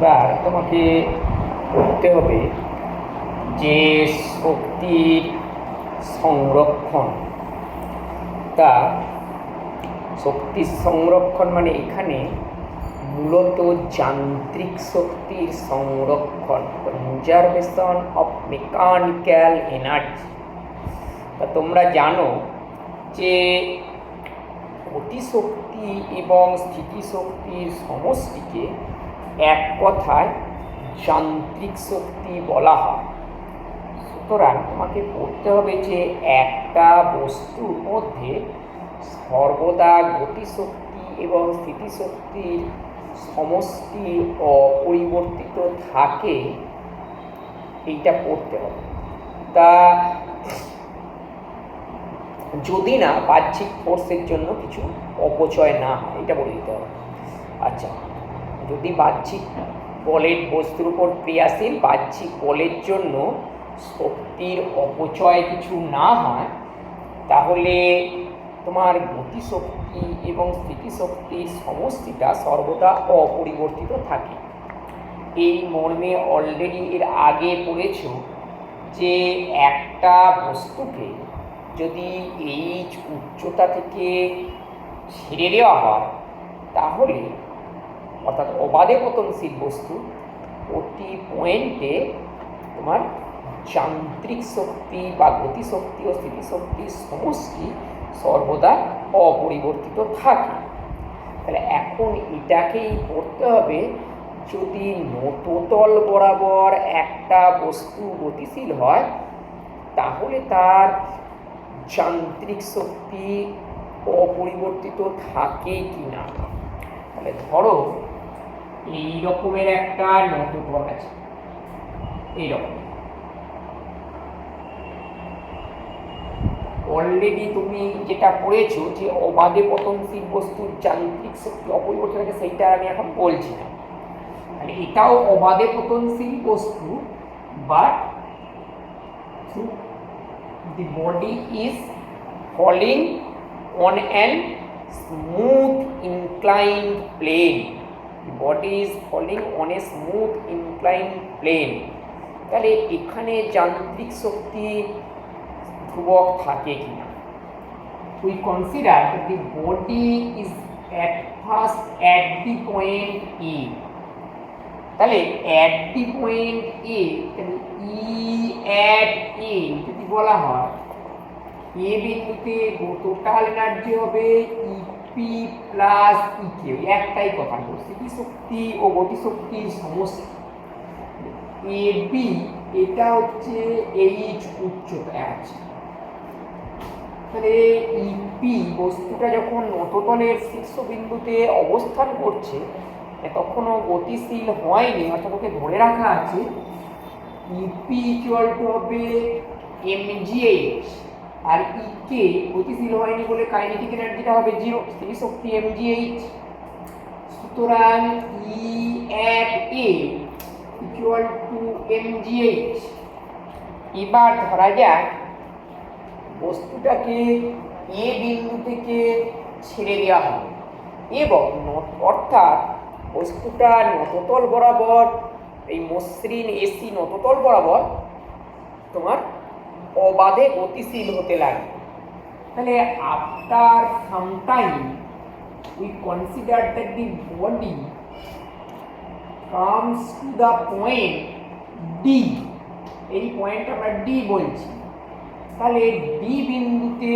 এবার তোমাকে করতে হবে যে শক্তির সংরক্ষণ। তা শক্তির সংরক্ষণ মানে এখানে মূলত যান্ত্রিক শক্তির সংরক্ষণ, কনজারভেশন অফ মেকানিক্যাল এনার্জি। তা তোমরা জানো যে গতিশক্তি এবং স্থিতিশক্তির সমষ্টিকে এক কথায় যান্ত্রিক শক্তি বলা হয়। সুতরাং তোমাকে পড়তে হবে যে একটা বস্তুর মধ্যে সর্বদা গতিশক্তি এবং স্থিতিশক্তির সমষ্টি অপরিবর্তিত থাকে, এইটা পড়তে হবে। তা যদি না বাহ্যিক ফোর্সের জন্য কিছু অপচয় না হয়, এটা বলে দিতে হবে। আচ্ছা, যদি বাহ্যিক বলের বস্তুর উপর ক্রিয়াশীল বাহ্যিক বলের জন্য শক্তির অপচয় কিছু না হয়, তাহলে তোমার গতিশক্তি এবং স্থিতিশক্তির সমষ্টিটা সর্বদা অপরিবর্তিত থাকে। এই মর্মে অলরেডি এর আগে পড়েছ যে একটা বস্তুকে যদি এইচ উচ্চতা থেকে ছেড়ে দেওয়া হয়, তাহলে অর্থাৎ অবাধে পতনশীল বস্তু প্রতি পয়েন্টে তোমার যান্ত্রিক শক্তি বা গতিশক্তি ও স্থিতিশক্তির সমষ্টি সর্বদা অপরিবর্তিত থাকে। তাহলে এখন এটাকেই পড়তে হবে, যদি নততল বরাবর একটা বস্তু গতিশীল হয়, তাহলে তার যান্ত্রিক শক্তি অপরিবর্তিত থাকে কি না। তাহলে ধরো এই রকমের একটা নততল আছে, এইরকম। অলরেডি তুমি যেটা পড়েছো যে অবাধে পতনশীল বস্তুর যান্ত্রিক শক্তি অপরিবর্তিত থাকে, সেইটা আমি এখন বলছি না। মানে এটাও অবাধে পতনশীল বস্তু, but the body is falling on an smooth inclined plane. The body is falling on a smooth inclined plane. তাহলে এখানে যান্ত্রিক শক্তি ধ্রুবক থাকে কিনা। We consider that the body is at first at the point E. তাহলে at the point A, E at A যদি বলা হয়, এ বিন্দুতে টোটাল এনার্জি হবে ইপি প্লাস ইকে। একটাই কথা, স্থিতিশক্তি ও গতিশক্তির সমষ্টি। এ বি এটা হচ্ছে এইচ উচ্চতায় আছে। তাহলে ইপি বস্তুটা যখন নততলের শীর্ষবিন্দুতে অবস্থান করছে, তখনও গতিশীল হয়নি, অর্থাৎ ওকে ধরে রাখা আছে। ইপি ইকুয়াল টু হবে এমজিএইচ, আর ইকে গতিশীল হয়নি বলে কাইনেটিক এনার্জিটা হবে 0, স্থিতিশক্তি এমজিএইচ। সুতরাং ই at a equal to MGH. এবার ধরা যাক বস্তুটাকে এ বিন্দু থেকে ছেড়ে দেওয়া হবে এবং অর্থাৎ বস্তুটা নততল বরাবর, এই মসৃণ এসি নততল বরাবর তোমার অবাধে গতিশীল হতে লাগে। তাহলে after some time we consider that the body comes to the point D. এই পয়েন্ট আমরা ডি বলছি। তাহলে ডি বিন্দুতে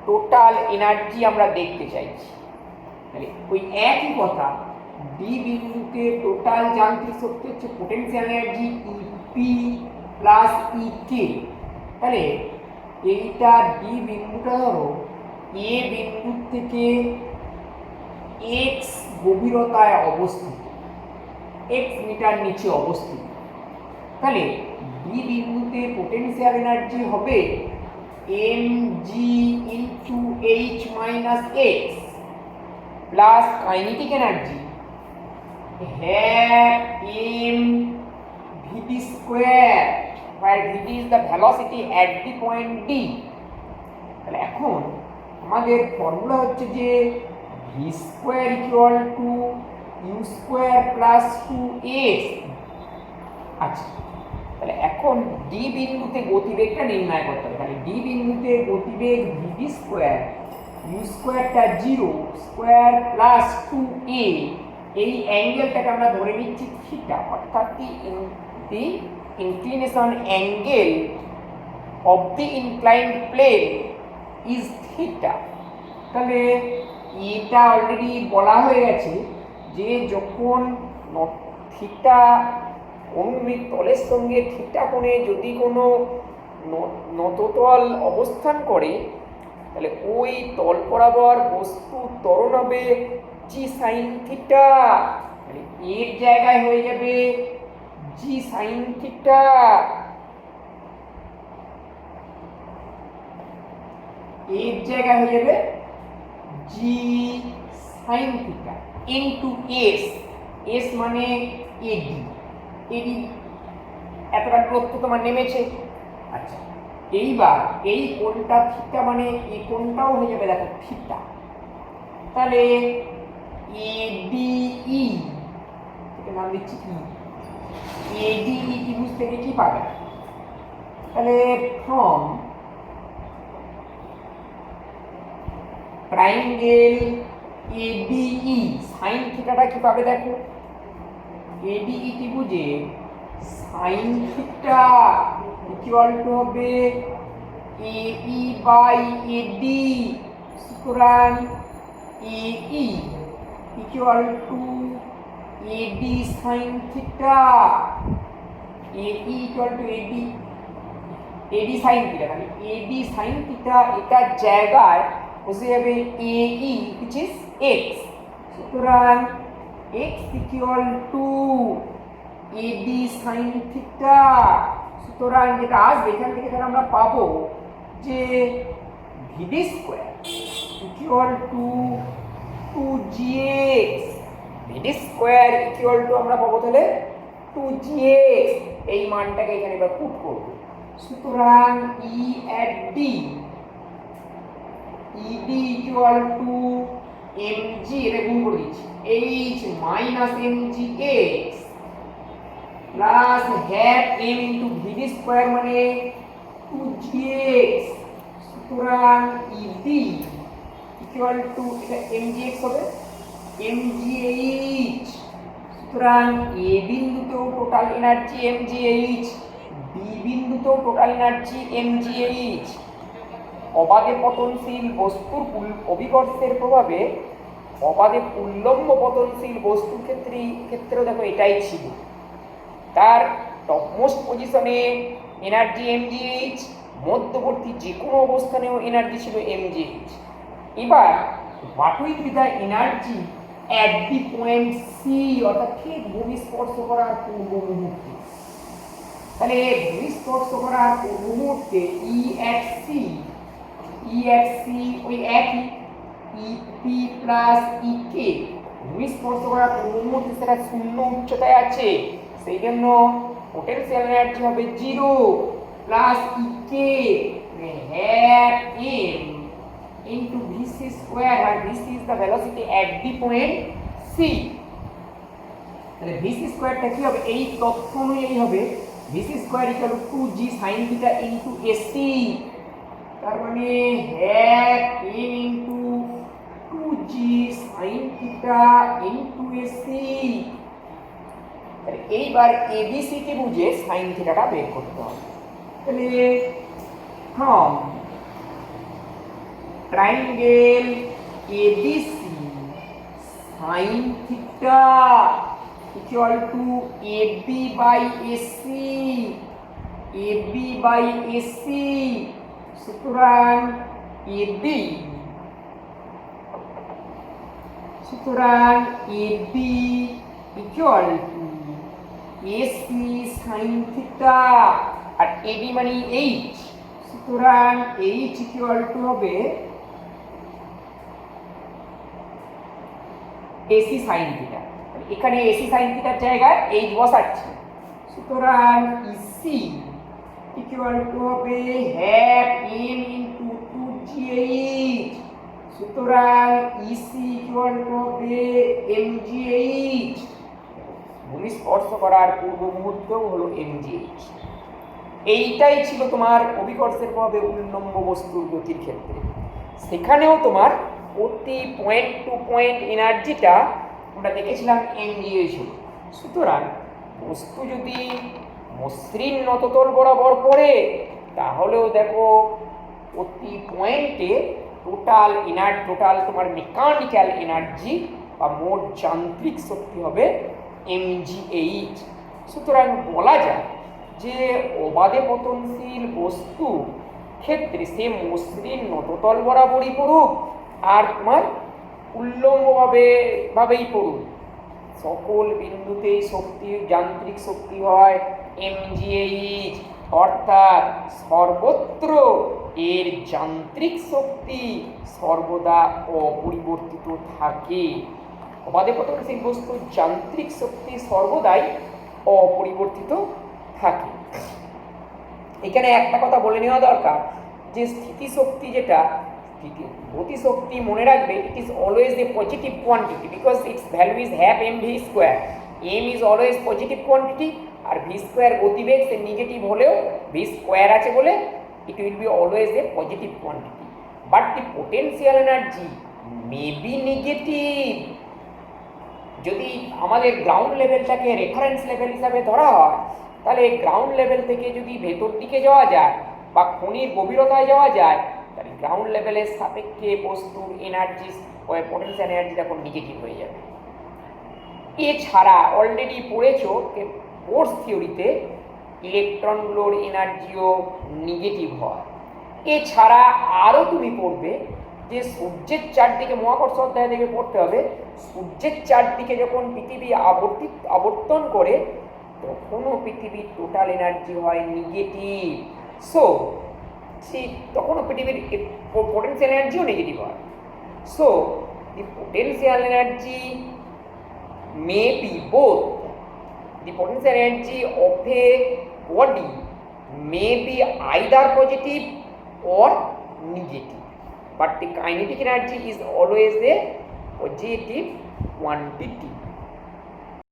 টোটাল এনার্জি আমরা দেখতে চাইছি। তাহলে ওই একই কথা, ডি বিন্দুতে টোটাল যান্ত্রিক শক্তি হচ্ছে পোটেনশিয়াল এনার্জি ইপি প্লাস ইকে। তাহলে এইটা ডি বিন্দুটা ধরো এ বিন্দু থেকে এক্স গভীরতায় অবস্থিত, এক্স মিটার নিচে অবস্থিত। তাহলে ডি বিন্দুতে পোটেনশিয়াল এনার্জি হবে mg into H minus x plus kinetic energy m vd square, where vd is the velocity at the point d. তাহলে এখন আমাদের ফর্মুলা হচ্ছে যে v square equal to u square plus 2s। আচ্ছা, তাহলে এখন D বিন্দুতে গতিবেগটা নির্ণয় করতে হবে। তাহলে ডি বিন্দুতে গতিবেগ ভিডি স্কোয়ার, ইউ স্কোয়ারটা 0 স্কোয়ার প্লাস 2a, এই অ্যাঙ্গেলটাকে আমরা ধরে নিচ্ছি থিটা, অর্থাৎ the inclination angle of the inclined plane is theta. তাহলে এটা অলরেডি বলা হয়ে গেছে যে যখন থিটা অনুভূমিক তলের সঙ্গে থিটা কোণে যদি কোনো নততল অবস্থান করে, তাহলে ওই তল বরাবর বস্তু ত্বরণ হবে জি সাইন থিটা। মানে এর জায়গায় হয়ে যাবে জি সাইন থিটা, এর জায়গায় হয়ে যাবে জি sine theta into S. S মানে এডি, এডি এতটা দূরত্ব তোমার নেমেছে। আচ্ছা, এইবার এই কোণটা থিটা মানে এই কোণটাও হয়ে যাবে দেখো থিটা। তাহলে এডিই থেকে নাম দিচ্ছি কি, এডিই ত্রিভুজ থেকে কি পাবে? তাহলে ফ্রম ট্রায়াঙ্গেল এডিই সাইন থিটাটা কি পাবে দেখো, এডিই ত্রিভুজে সাইন থিটা ইকুয়াল টু হবে এই বাই এডি। সুতরাং এই equal to AD sine theta, এই equal to AD, AD sine theta. মানে এডি সাইন থিটা এটার জায়গায় বসে যাবে এই which is x। সুতরাং x equal to AD sine theta. সুতরাং যেটা আসবে এখান থেকে তাহলে আমরা পাবো যে VD square equal to 2gx, VD square equal to আমরা পাবো তাহলে 2gx। এই মানটাকে এখানে আমরা পুট করব। সুতরাং E at D, ed equal to mg, এটা গুণ করে দিচ্ছি, h minus mgx plus half m into VD square মানে 2gx। সুতরাং ed ইকুয়াল টু এটা mgx হবে mgh। সুতরাং a বিন্দুতেও টোটাল এনার্জি mgh, b বিন্দুতেও টোটাল এনার্জি mgh। অবাধে পতনশীল বস্তুর অভিকর্ষের প্রভাবে অবাধে উল্লম্ব পতনশীল বস্তুর ক্ষেত্রেও দেখো এটাই ছিল। তার টপমোস্ট পজিশনে এনার্জি mgh, মধ্যবর্তী যে কোনো অবস্থানেও এনার্জি ছিল mgh। এবার what will be the energy at the point C, অর্থাৎ ঠিক ভূমি স্পর্শ করার পূর্ব মুহূর্তে। তাহলে ভূমি স্পর্শ করার পূর্ব মুহূর্তে ই এট সি ওই একই ইপি প্লাস ইকে, ভূমি স্পর্শ করার পূর্ব মুহূর্তে সেটা শূন্য উচ্চতায় আছে, সেই জন্য পোটেনশিয়াল এনার্জি হবে 0 plus EK half M into VC square, আর VC is the velocity at the point C. তাহলে ভিসি স্কোয়ারটা কি হবে, এই তথ্য অনুযায়ী হবে VC square equal to 2g sin theta into AC. তার মানে half M into 2g sin theta into AC. তাহলে এইবার এবিসি কে বুঝে sin থিটাটা বের করতে হবে। তাহলে from triangle ABC sin theta equal to AB by AC, AB by AC. সুতরাং এবি, সুতরাং AB equal to AC sine theta, আর এবি মানে এইচ। সুতরাং এইচ ইকুয়াল টু হবে এসি সাইন থিটা। এখানে এসি সাইন থিটার জায়গায় এইচ বসাচ্ছি। সুতরাং ইসি ইকুয়াল টু হবে হ্যাফ এম ইনটু 2gh। সুতরাং ইসি ইকুয়াল টু হবে mgh, ভূমি স্পর্শ করার পূর্ব মুহূর্তও হলো mgh। এইটাই ছিল তোমার অভিকর্ষের প্রভাবে উল্লম্ব বস্তুর গতির ক্ষেত্রে। সেখানেও তোমার প্রতি পয়েন্ট টু পয়েন্ট এনার্জিটা আমরা দেখেছিলাম mgh ছিল। সুতরাং বস্তু যদি মসৃণ নততল বরাবর পড়ে তাহলেও দেখো প্রতি পয়েন্টে টোটাল তোমার মেকানিক্যাল এনার্জি বা মোট যান্ত্রিক শক্তি হবে mgh। সুতরাং বলা যায় যে অবাধে পতনশীল বস্তু ক্ষেত্রে সে মসৃণ নততল বরাবরই পড়ুক আর তোমার উল্লম্বভাবেই পড়ুক, সকল বিন্দুতেই যান্ত্রিক শক্তি হয় mgh, অর্থাৎ সর্বত্র এর যান্ত্রিক শক্তি সর্বদা অপরিবর্তিত থাকে। অবাধে পতনশীল বস্তুর যান্ত্রিক শক্তি সর্বদাই অপরিবর্তিত থাকে। এখানে একটা কথা বলে নেওয়া দরকার যে স্থিতিশক্তি যেটা গতিশক্তি, মনে রাখবে it is always a positive quantity because its value is half mv square. m is always positive quantity আর v স্কোয়ার গতিবেগ সে নেগেটিভ হলেও v স্কোয়ার আছে বলে it will be always a positive quantity, but the potential energy may be negative। যদি আমাদের ground লেভেলটাকে reference level হিসাবে ধরা হয় তাহলে গ্রাউন্ড লেভেল থেকে যদি ভেতর দিকে যাওয়া যায় বা খনির গভীরতায় যাওয়া যায় তাহলে গ্রাউন্ড লেভেলের সাপেক্ষে বস্তুর এনার্জি পটেনশিয়াল এনার্জি তখন নেগেটিভ হয়ে যাবে। এছাড়া অলরেডি পড়েছো ফোর্স থিওরিতে ইলেকট্রনগুলোর এনার্জিও নেগেটিভ হয়। এছাড়া আরও তুমি পড়বে যে সূর্যের চারদিকে, মহাকর্ষ অধ্যায় থেকে পড়তে হবে, সূর্যের চারদিকে যখন পৃথিবী আবর্তন করে তখনও পৃথিবীর টোটাল এনার্জি হয় নেগেটিভ। সো তখনও পৃথিবীর পোটেনশিয়াল এনার্জিও নেগেটিভ হয়। So the potential energy may be both. The potential energy of a body may be either positive or negative, but the kinetic energy is always a positive quantity.